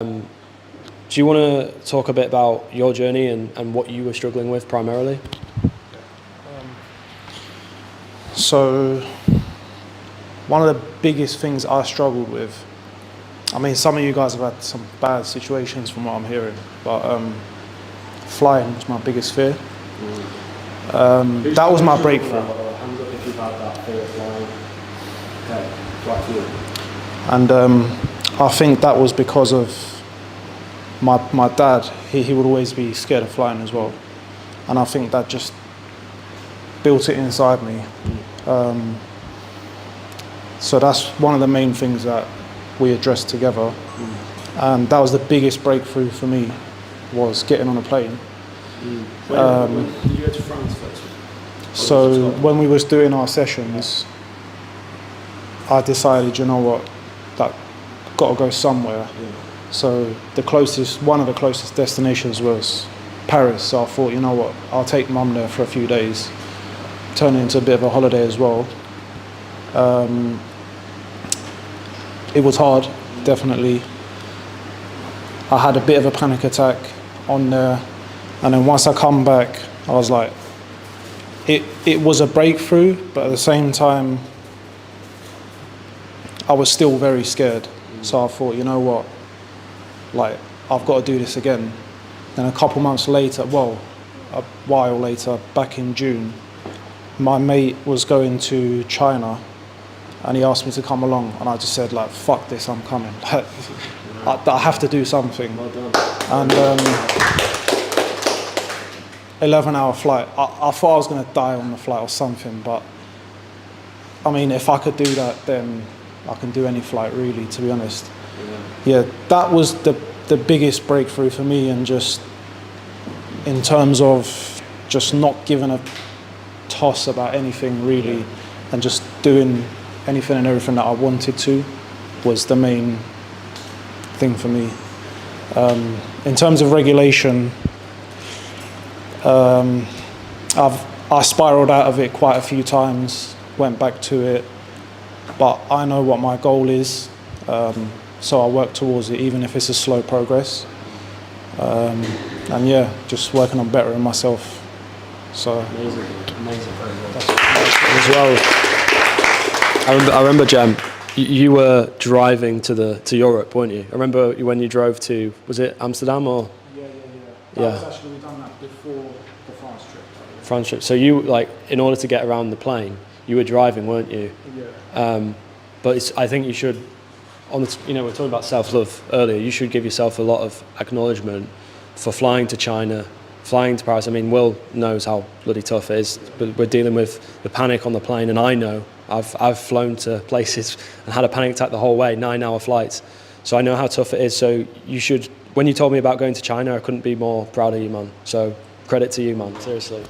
Do you want to talk a bit about your journey and what you were struggling with primarily? So, one of the biggest things I struggled with, I mean, some of you guys have had some bad situations from what I'm hearing, but flying was my biggest fear. That was my breakthrough. Hands up if you've had that fear of flying. Okay, right to you. And I think that was because of my dad. He would always be scared of flying as well. And I think that just built it inside me. So that's one of the main things that we addressed together. And that was the biggest breakthrough for me, was getting on a plane. When did you go to France first? So when we was doing our sessions, I decided, you know what, that got to go somewhere. So one of the closest destinations was Paris. So I thought, you know what, I'll take mum there for a few days, turn it into a bit of a holiday as well. It was hard, definitely. I had a bit of a panic attack on there, and then once I come back, I was like, it was a breakthrough, but at the same time, I was still very scared. So I thought, you know what, like, I've got to do this again. Then a couple months later, well, a while later, back in June, my mate was going to China, and he asked me to come along, and I just said, like, fuck this, I'm coming. I have to do something. Well done. And 11-hour flight. I thought I was going to die on the flight or something, but I mean, if I could do that, then I can do any flight, really, to be honest. Yeah, that was the biggest breakthrough for me, and just in terms of just not giving a toss about anything, really, and just doing anything and everything that I wanted to, was the main thing for me. In terms of regulation, I spiraled out of it quite a few times, went back to it, but I know what my goal is, so I work towards it, even if it's a slow progress. And yeah, just working on bettering myself. So amazing progress. As well, I remember, Jem, you were driving to Europe, weren't you? I remember when you drove to, was it Amsterdam or? That was actually, we done that before the France trip. France trip. So you, like, in order to get around the plane, you were driving, weren't you? Yeah. But I think you should, we're talking about self-love earlier, you should give yourself a lot of acknowledgement for flying to China, flying to Paris. I mean, Will knows how bloody tough it is, but we're dealing with the panic on the plane, and I know, I've flown to places and had a panic attack the whole way, 9-hour flights. So I know how tough it is. So you should, when you told me about going to China, I couldn't be more proud of you, man. So credit to you, man, seriously.